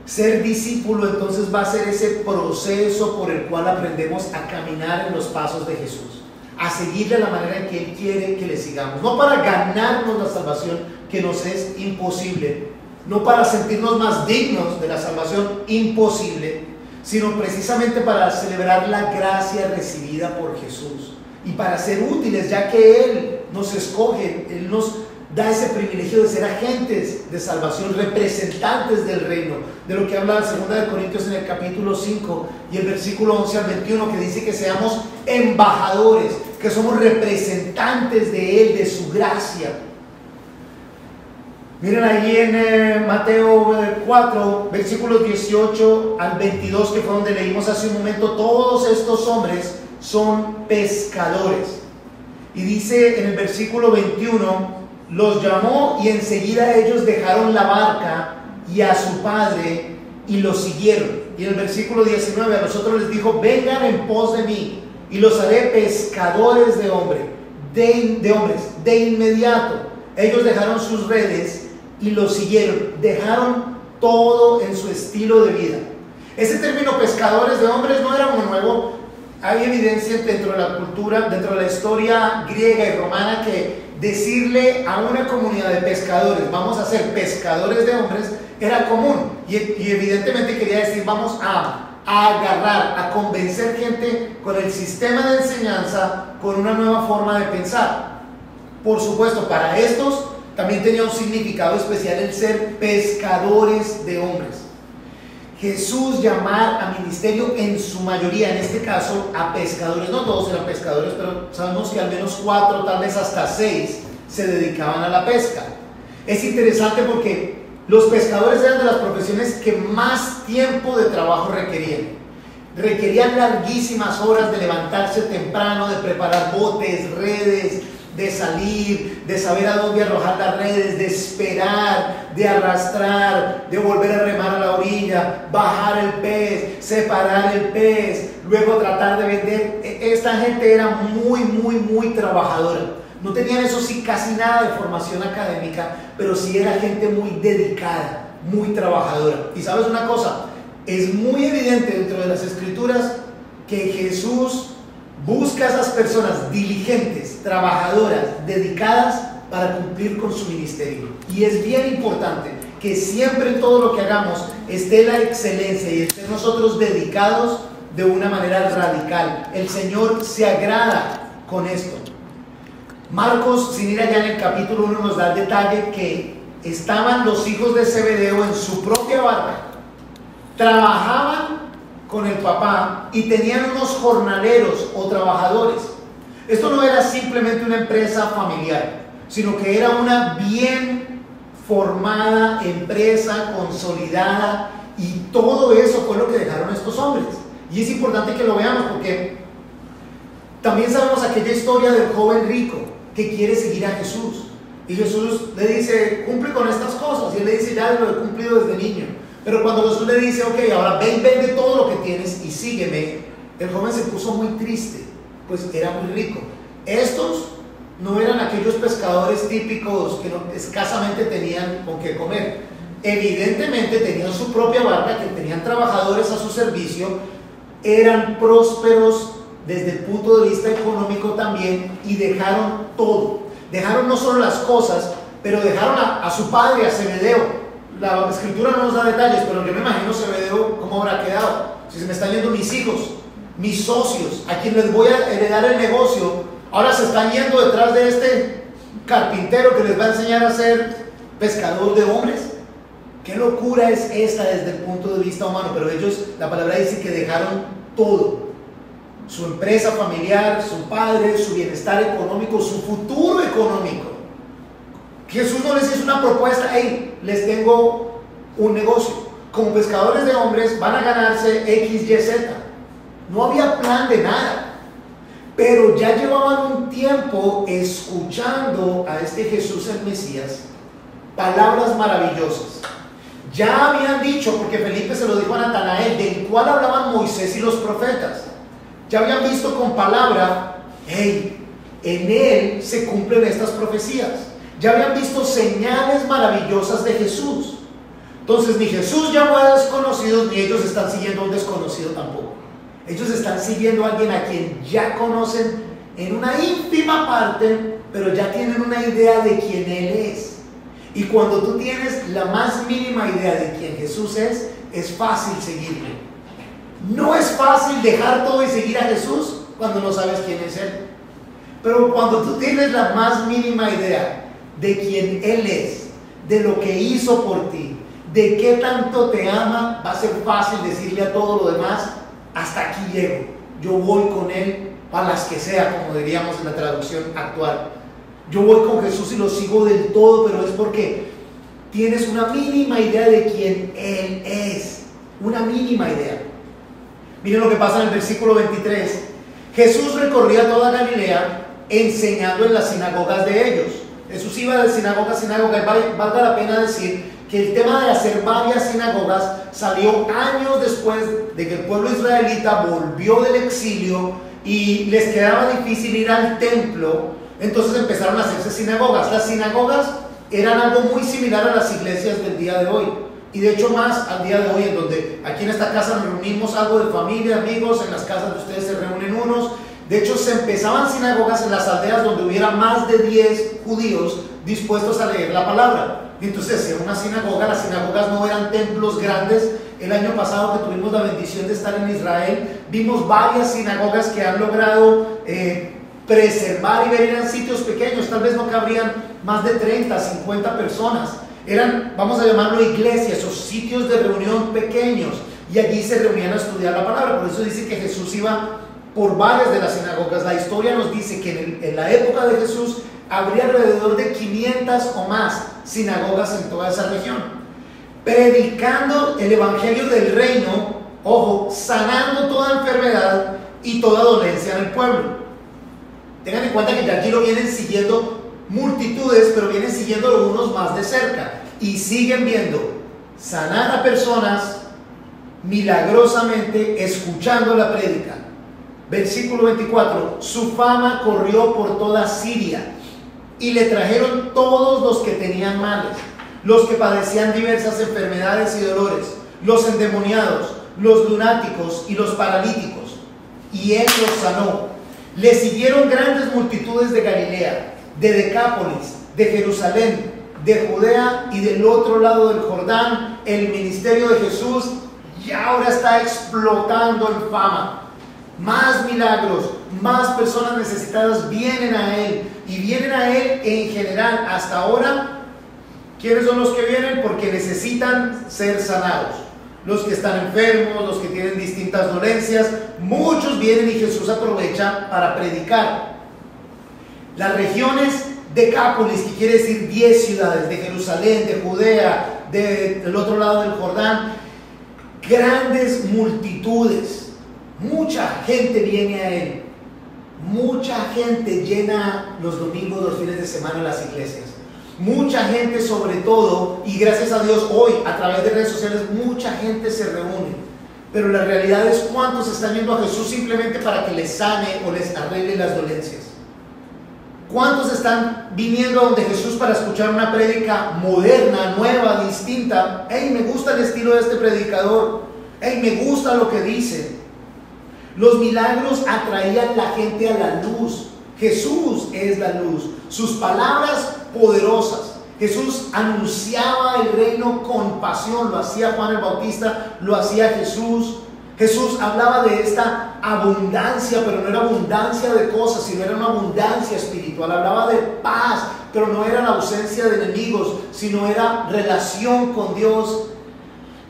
Speaker 1: Ser discípulo entonces va a ser ese proceso por el cual aprendemos a caminar en los pasos de Jesús, a seguirle la manera en que Él quiere que le sigamos, no para ganarnos la salvación, que nos es imposible, no para sentirnos más dignos de la salvación, imposible, sino precisamente para celebrar la gracia recibida por Jesús y para ser útiles, ya que Él nos escoge, Él nos da ese privilegio de ser agentes de salvación, representantes del reino, de lo que habla 2 Corintios en el capítulo 5 y el versículo 11 al 21, que dice que seamos embajadores, que somos representantes de Él, de su gracia. Miren ahí en Mateo 4, versículos 18 al 22, que fue donde leímos hace un momento, todos estos hombres son pescadores. Y dice en el versículo 21, los llamó y enseguida ellos dejaron la barca y a su padre y lo siguieron. Y en el versículo 19 a nosotros les dijo, vengan en pos de mí y los haré pescadores de hombres. De inmediato ellos dejaron sus redes y lo siguieron, dejaron todo en su estilo de vida. Ese término pescadores de hombres no era uno nuevo. Hay evidencia dentro de la cultura, dentro de la historia griega y romana, que decirle a una comunidad de pescadores, vamos a ser pescadores de hombres, era común. Y evidentemente quería decir, vamos a agarrar, a convencer gente con el sistema de enseñanza, con una nueva forma de pensar. Por supuesto, para estos también tenía un significado especial el ser pescadores de hombres. Jesús llamar a ministerio en su mayoría, en este caso a pescadores, no todos eran pescadores, pero sabemos que al menos 4, tal vez hasta 6 se dedicaban a la pesca. Es interesante porque los pescadores eran de las profesiones que más tiempo de trabajo requerían larguísimas horas de levantarse temprano, de preparar botes, redes, de salir, de saber a dónde arrojar las redes, de esperar, de arrastrar, de volver a remar a la orilla, bajar el pez, separar el pez, luego tratar de vender. Esta gente era muy trabajadora. No tenían, eso sí, casi nada de formación académica, pero sí era gente muy dedicada, muy trabajadora. Y sabes una cosa, es muy evidente dentro de las escrituras que Jesús busca a esas personas diligentes, trabajadoras, dedicadas para cumplir con su ministerio. Y es bien importante que siempre en todo lo que hagamos esté la excelencia y estén nosotros dedicados de una manera radical. El Señor se agrada con esto. Marcos, sin ir allá en el capítulo 1, nos da el detalle que estaban los hijos de Zebedeo en su propia barca, trabajaban con el papá y tenían unos jornaleros o trabajadores. Esto no era simplemente una empresa familiar, sino que era una bien formada empresa, consolidada, y todo eso fue lo que dejaron estos hombres. Y es importante que lo veamos porque también sabemos aquella historia del joven rico que quiere seguir a Jesús. Y Jesús le dice, cumple con estas cosas. Y él le dice, ya lo he cumplido desde niño. Pero cuando Jesús le dice, ok, ahora ven, vende todo lo que tienes y sígueme, el joven se puso muy triste, pues era muy rico. Estos no eran aquellos pescadores típicos que escasamente tenían con qué comer. evidentemente tenían su propia barca, que tenían trabajadores a su servicio, eran prósperos desde el punto de vista económico también, y dejaron todo. Dejaron no solo las cosas, pero dejaron a su padre, a Zebedeo. La escritura no nos da detalles, pero yo me imagino Zebedeo cómo habrá quedado. Si se me están yendo mis hijos, mis socios, a quien les voy a heredar el negocio, ahora se están yendo detrás de este carpintero que les va a enseñar a ser pescador de hombres. Qué locura es esta desde el punto de vista humano. Pero ellos, la palabra dice que dejaron todo: su empresa familiar, su padre, su bienestar económico, su futuro económico. Jesús no les hizo una propuesta: hey, les tengo un negocio, como pescadores de hombres van a ganarse X, Y, Z. No había plan de nada, pero ya llevaban un tiempo escuchando a este Jesús el Mesías palabras maravillosas. Ya habían dicho, porque Felipe se lo dijo a Natanael, del cual hablaban Moisés y los profetas. Ya habían visto con palabra: hey, en él se cumplen estas profecías. Ya habían visto señales maravillosas de Jesús. Entonces, ni Jesús llamó a desconocidos, ni ellos están siguiendo a un desconocido tampoco. Ellos están siguiendo a alguien a quien ya conocen en una ínfima parte, pero ya tienen una idea de quién Él es. Y cuando tú tienes la más mínima idea de quién Jesús es fácil seguirle. No es fácil dejar todo y seguir a Jesús cuando no sabes quién es Él. Pero cuando tú tienes la más mínima idea de quién Él es, de lo que hizo por ti, de qué tanto te ama, va a ser fácil decirle a todo lo demás: hasta aquí llego, yo voy con Él para las que sea, como diríamos en la traducción actual. Yo voy con Jesús y lo sigo del todo, pero es porque tienes una mínima idea de quién Él es, una mínima idea. Miren lo que pasa en el versículo 23. Jesús recorría toda Galilea enseñando en las sinagogas de ellos. Jesús iba de sinagoga a sinagoga, y valga la pena decir que el tema de hacer varias sinagogas salió años después de que el pueblo israelita volvió del exilio y les quedaba difícil ir al templo. Entonces empezaron a hacerse sinagogas. Las sinagogas eran algo muy similar a las iglesias del día de hoy, y de hecho más al día de hoy, en donde aquí en esta casa nos reunimos algo de familia, amigos, en las casas de ustedes se reúnen unos. De hecho, se empezaban sinagogas en las aldeas donde hubiera más de 10 judíos dispuestos a leer la palabra. Y entonces hacía una sinagoga. Las sinagogas no eran templos grandes. El año pasado, que tuvimos la bendición de estar en Israel, vimos varias sinagogas que han logrado preservar y ver. Eran sitios pequeños, tal vez no cabrían más de 30, 50 personas. Eran, vamos a llamarlo iglesias, o sitios de reunión pequeños, y allí se reunían a estudiar la palabra. Por eso dice que Jesús iba por varias de las sinagogas. La historia nos dice que en la época de Jesús habría alrededor de 500 o más sinagogas en toda esa región, predicando el evangelio del reino, ojo, sanando toda enfermedad y toda dolencia en el pueblo. Tengan en cuenta que ya aquí lo vienen siguiendo multitudes, pero vienen siguiendo unos más de cerca, y siguen viendo sanar a personas milagrosamente, escuchando la prédica. Versículo 24: su fama corrió por toda Siria, y le trajeron todos los que tenían males, los que padecían diversas enfermedades y dolores, los endemoniados, los lunáticos y los paralíticos, y él los sanó. Le siguieron grandes multitudes de Galilea, de Decápolis, de Jerusalén, de Judea y del otro lado del Jordán. El ministerio de Jesús ya ahora está explotando en fama. Más milagros, más personas necesitadas vienen a Él, y vienen a Él en general. Hasta ahora, ¿quiénes son los que vienen? Porque necesitan ser sanados. Los que están enfermos, los que tienen distintas dolencias, muchos vienen, y Jesús aprovecha para predicar. Las regiones de Decápolis, que quiere decir 10 ciudades, de Jerusalén, de Judea, del otro lado del Jordán, grandes multitudes. Mucha gente viene a Él. Mucha gente llena los domingos, los fines de semana en las iglesias. Mucha gente, sobre todo, y gracias a Dios hoy a través de redes sociales, mucha gente se reúne. Pero la realidad es cuántos están yendo a Jesús simplemente para que les sane o les arregle las dolencias. ¿Cuántos están viniendo a donde Jesús para escuchar una prédica moderna, nueva, distinta? Hey, me gusta el estilo de este predicador. Hey, me gusta lo que dice. Los milagros atraían la gente a la luz. Jesús es la luz. Sus palabras poderosas. Jesús anunciaba el reino con pasión. Lo hacía Juan el Bautista, lo hacía Jesús. Jesús hablaba de esta abundancia, pero no era abundancia de cosas, sino era una abundancia espiritual. Hablaba de paz, pero no era la ausencia de enemigos, sino era relación con Dios.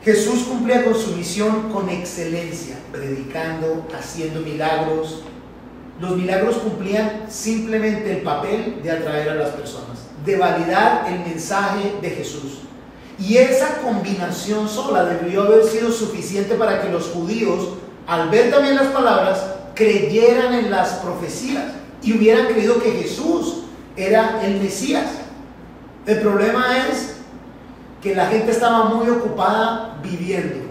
Speaker 1: Jesús cumplía con su misión con excelencia, predicando, haciendo milagros. Los milagros cumplían simplemente el papel de atraer a las personas, de validar el mensaje de Jesús. Y esa combinación sola debió haber sido suficiente para que los judíos, al ver también las palabras, creyeran en las profecías y hubieran creído que Jesús era el Mesías. El problema es que la gente estaba muy ocupada viviendo.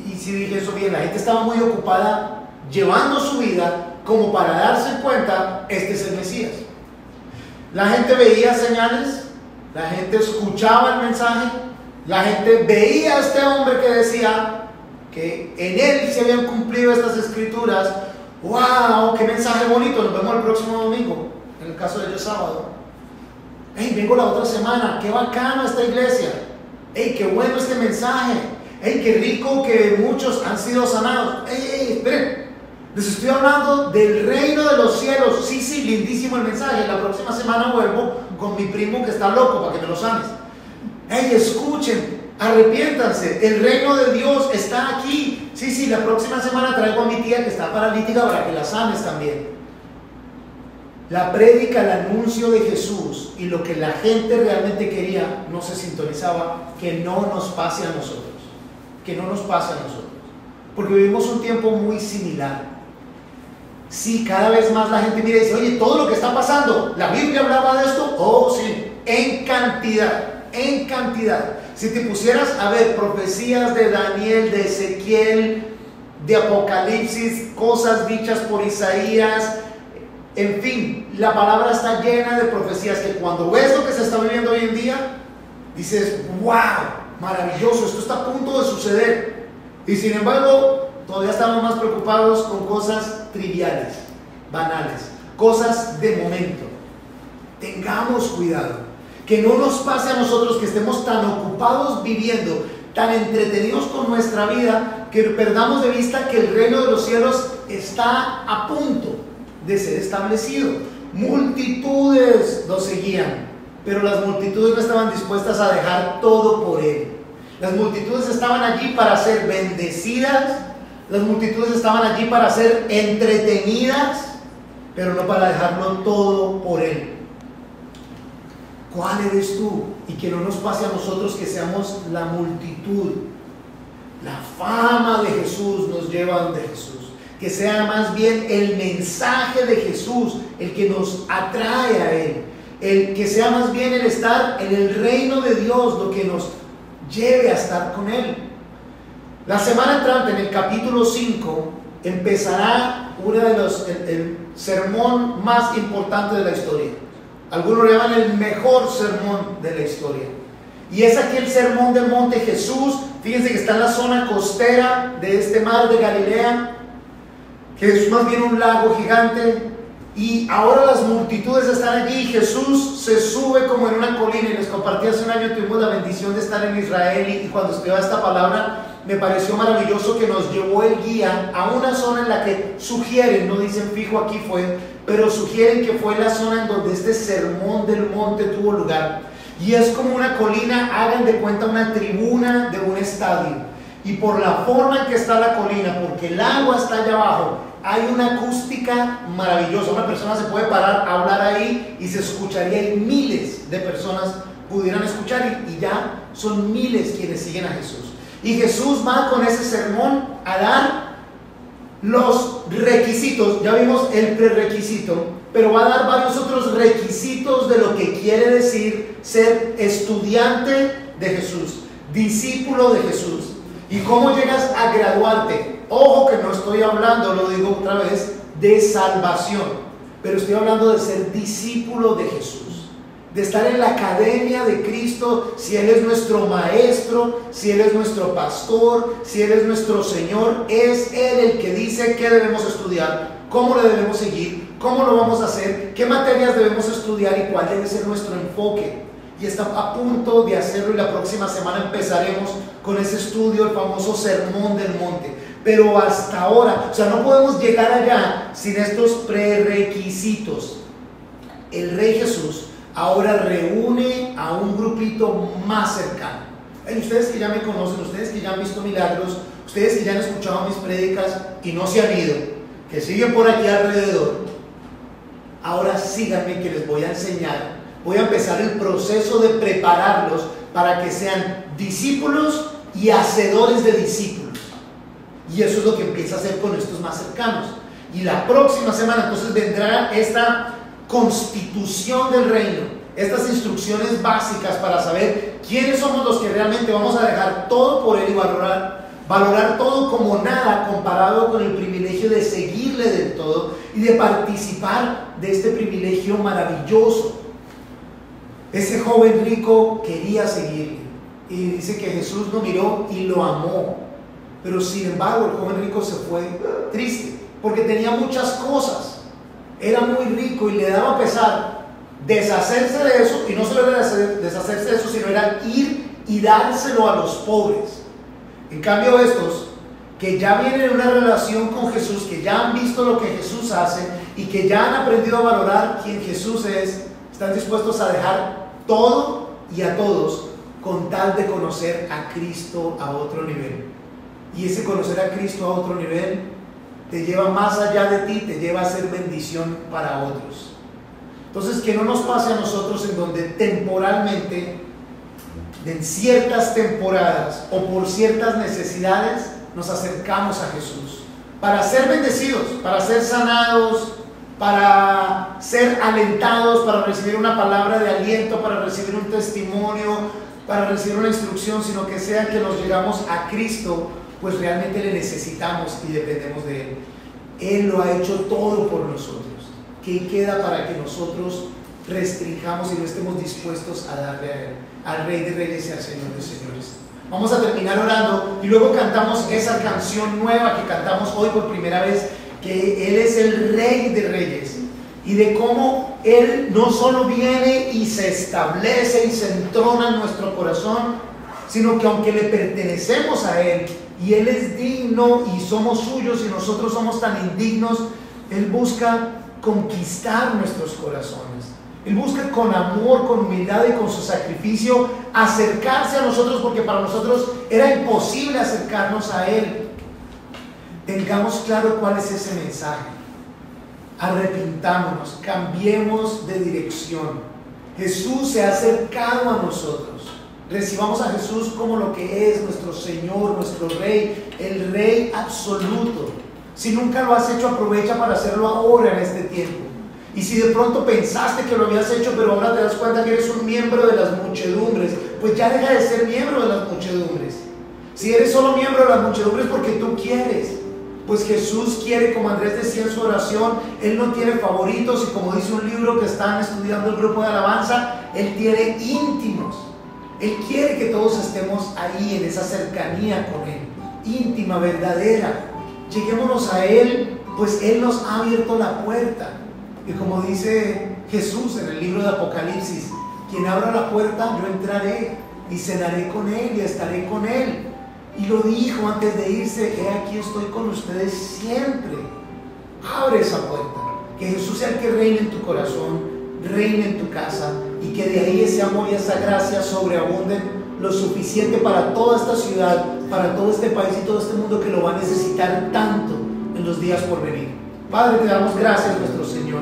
Speaker 1: Y si dije eso bien, la gente estaba muy ocupada llevando su vida como para darse cuenta, este es el Mesías. La gente veía señales, la gente escuchaba el mensaje, la gente veía a este hombre que decía que en él se habían cumplido estas escrituras. ¡Wow! ¡Qué mensaje bonito! Nos vemos el próximo domingo, en el caso de ellos sábado. ¡Hey! Vengo la otra semana, ¡qué bacano esta iglesia! ¡Hey! ¡Qué bueno este mensaje! ¡Hey! ¡Qué rico que muchos han sido sanados! ¡Hey! Esperen! Les estoy hablando del reino de los cielos. Sí, sí, lindísimo el mensaje. La próxima semana vuelvo con mi primo que está loco para que me lo sanes. Hey, escuchen, arrepiéntanse. El reino de Dios está aquí. Sí, sí, la próxima semana traigo a mi tía que está paralítica para que la sanes también. La prédica, el anuncio de Jesús y lo que la gente realmente quería no se sintonizaba. Que no nos pase a nosotros. Que no nos pase a nosotros. Porque vivimos un tiempo muy similar. Sí, cada vez más la gente mira y dice, oye, todo lo que está pasando, ¿la Biblia hablaba de esto? Oh, sí, en cantidad, en cantidad. Si te pusieras a ver profecías de Daniel, de Ezequiel, de Apocalipsis, cosas dichas por Isaías, en fin, la palabra está llena de profecías que cuando ves lo que se está viviendo hoy en día, dices, wow, maravilloso, esto está a punto de suceder. Y sin embargo, todavía estamos más preocupados con cosas triviales, banales, cosas de momento. Tengamos cuidado, que no nos pase a nosotros que estemos tan ocupados viviendo, tan entretenidos con nuestra vida, que perdamos de vista que el reino de los cielos está a punto de ser establecido. Multitudes lo seguían, pero las multitudes no estaban dispuestas a dejar todo por él. Las multitudes estaban allí para ser bendecidas. Las multitudes estaban allí para ser entretenidas, pero no para dejarlo todo por él. ¿Cuál eres tú? Y que no nos pase a nosotros que seamos la multitud. La fama de Jesús nos lleva a donde Jesús. Que sea más bien el mensaje de Jesús el que nos atrae a él. Que sea más bien el estar en el reino de Dios lo que nos lleve a estar con él. La semana entrante, en el capítulo 5, empezará el sermón más importante de la historia. Algunos lo llaman el mejor sermón de la historia. Y es aquí el sermón del monte. Jesús, fíjense que está en la zona costera de este mar de Galilea, que es más bien un lago gigante. Y ahora las multitudes están allí. Jesús se sube como en una colina. Y les compartí hace un año, tuvimos la bendición de estar en Israel. Y cuando estudiaba esta palabra, me pareció maravilloso que nos llevó el guía a una zona en la que sugieren, no dicen fijo aquí fue, pero sugieren que fue la zona en donde este sermón del monte tuvo lugar. Y es como una colina, hagan de cuenta una tribuna de un estadio. Y por la forma en que está la colina, porque el agua está allá abajo, hay una acústica maravillosa. Una persona se puede parar a hablar ahí y se escucharía, y miles de personas pudieran escuchar, y ya son miles quienes siguen a Jesús. Y Jesús va con ese sermón a dar los requisitos. Ya vimos el prerequisito, pero va a dar varios otros requisitos de lo que quiere decir ser estudiante de Jesús, discípulo de Jesús. ¿Y cómo llegas a graduarte? Ojo que no estoy hablando, lo digo otra vez, de salvación. pero estoy hablando de ser discípulo de Jesús, de estar en la academia de Cristo. Si Él es nuestro maestro, si Él es nuestro pastor, si Él es nuestro Señor, es Él el que dice qué debemos estudiar, cómo le debemos seguir, cómo lo vamos a hacer, qué materias debemos estudiar y cuál debe ser nuestro enfoque. Y está a punto de hacerlo, y la próxima semana empezaremos con ese estudio, el famoso Sermón del Monte. Pero hasta ahora, o sea, no podemos llegar allá sin estos prerequisitos. El Rey Jesús ahora reúne a un grupito más cercano. Ustedes que ya me conocen, ustedes que ya han visto milagros, ustedes que ya han escuchado mis prédicas y no se han ido, que siguen por aquí alrededor, ahora síganme que les voy a enseñar. Voy a empezar el proceso de prepararlos para que sean discípulos y hacedores de discípulos. Y eso es lo que empieza a hacer con estos más cercanos. Y la próxima semana entonces vendrá esta constitución del reino, estas instrucciones básicas para saber quiénes somos los que realmente vamos a dejar todo por Él y valorar todo como nada comparado con el privilegio de seguirle del todo y de participar de este privilegio maravilloso. Ese joven rico quería seguirle, y dice que Jesús lo miró y lo amó, pero sin embargo el joven rico se fue triste porque tenía muchas cosas, era muy rico y le daba pesar deshacerse de eso. Y no solo era deshacerse de eso, sino era ir y dárselo a los pobres. En cambio estos que ya vienen en una relación con Jesús, que ya han visto lo que Jesús hace y que ya han aprendido a valorar quién Jesús es, están dispuestos a dejar todo y a todos con tal de conocer a Cristo a otro nivel. Y ese conocer a Cristo a otro nivel te lleva más allá de ti, te lleva a ser bendición para otros. Entonces, que no nos pase a nosotros en donde temporalmente, en ciertas temporadas o por ciertas necesidades, nos acercamos a Jesús para ser bendecidos, para ser sanados, para ser alentados, para recibir una palabra de aliento, para recibir un testimonio, para recibir una instrucción, sino que sea que nos llegamos a Cristo, pues realmente le necesitamos y dependemos de Él. Él lo ha hecho todo por nosotros. ¿Qué queda para que nosotros restringamos y no estemos dispuestos a darle a Él, al Rey de Reyes y al Señor de Señores? Vamos a terminar orando y luego cantamos esa canción nueva que cantamos hoy por primera vez, que Él es el Rey de Reyes, y de cómo Él no solo viene y se establece y se entrona en nuestro corazón, sino que aunque le pertenecemos a Él y Él es digno y somos suyos y nosotros somos tan indignos, Él busca conquistar nuestros corazones. Él busca con amor, con humildad y con su sacrificio acercarse a nosotros, porque para nosotros era imposible acercarnos a Él. Tengamos claro cuál es ese mensaje. Arrepintámonos, cambiemos de dirección. Jesús se ha acercado a nosotros. Recibamos a Jesús como lo que es, nuestro Señor, nuestro Rey, el Rey absoluto. Si nunca lo has hecho, aprovecha para hacerlo ahora en este tiempo. Y si de pronto pensaste que lo habías hecho, pero ahora te das cuenta que eres un miembro de las muchedumbres, pues ya deja de ser miembro de las muchedumbres. Si eres solo miembro de las muchedumbres porque tú quieres, pues Jesús quiere, como Andrés decía en su oración, Él no tiene favoritos, y como dice un libro que están estudiando el grupo de alabanza, Él tiene íntimos. Él quiere que todos estemos ahí en esa cercanía con Él, íntima, verdadera. Lleguémonos a Él, pues Él nos ha abierto la puerta. Y como dice Jesús en el libro de Apocalipsis, quien abra la puerta, yo entraré y cenaré con Él y estaré con Él. Y lo dijo antes de irse: he aquí estoy con ustedes siempre. Abre esa puerta, que Jesús sea el que reine en tu corazón, reine en tu casa, y que de ahí ese amor y esa gracia sobreabunden lo suficiente para toda esta ciudad, para todo este país y todo este mundo que lo va a necesitar tanto en los días por venir. Padre, te damos gracias, nuestro Señor.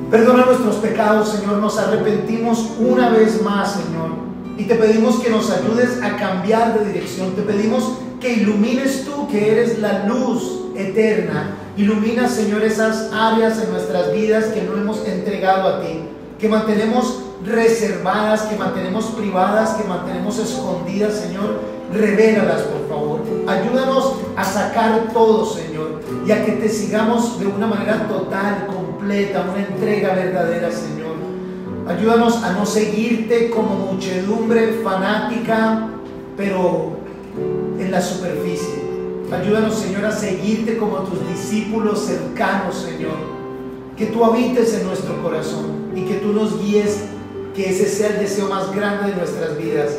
Speaker 1: Perdona nuestros pecados, Señor. Nos arrepentimos una vez más, Señor, y te pedimos que nos ayudes a cambiar de dirección. Te pedimos que ilumines tú, que eres la luz eterna. Ilumina, Señor, esas áreas en nuestras vidas que no hemos entregado a ti, que mantenemos reservadas, que mantenemos privadas, que mantenemos escondidas. Señor, revélalas, por favor. Ayúdanos a sacar todo, Señor, y a que te sigamos de una manera total, completa, completa, una entrega verdadera, Señor. Ayúdanos a no seguirte como muchedumbre fanática, pero en la superficie. Ayúdanos, Señor, a seguirte como tus discípulos cercanos, Señor. Que tú habites en nuestro corazón y que tú nos guíes, que ese sea el deseo más grande de nuestras vidas,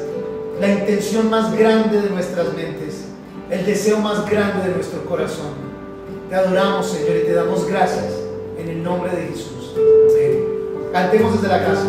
Speaker 1: la intención más grande de nuestras mentes, el deseo más grande de nuestro corazón. Te adoramos, Señor, y te damos gracias en el nombre de Jesús. Amén. Cantemos desde la casa.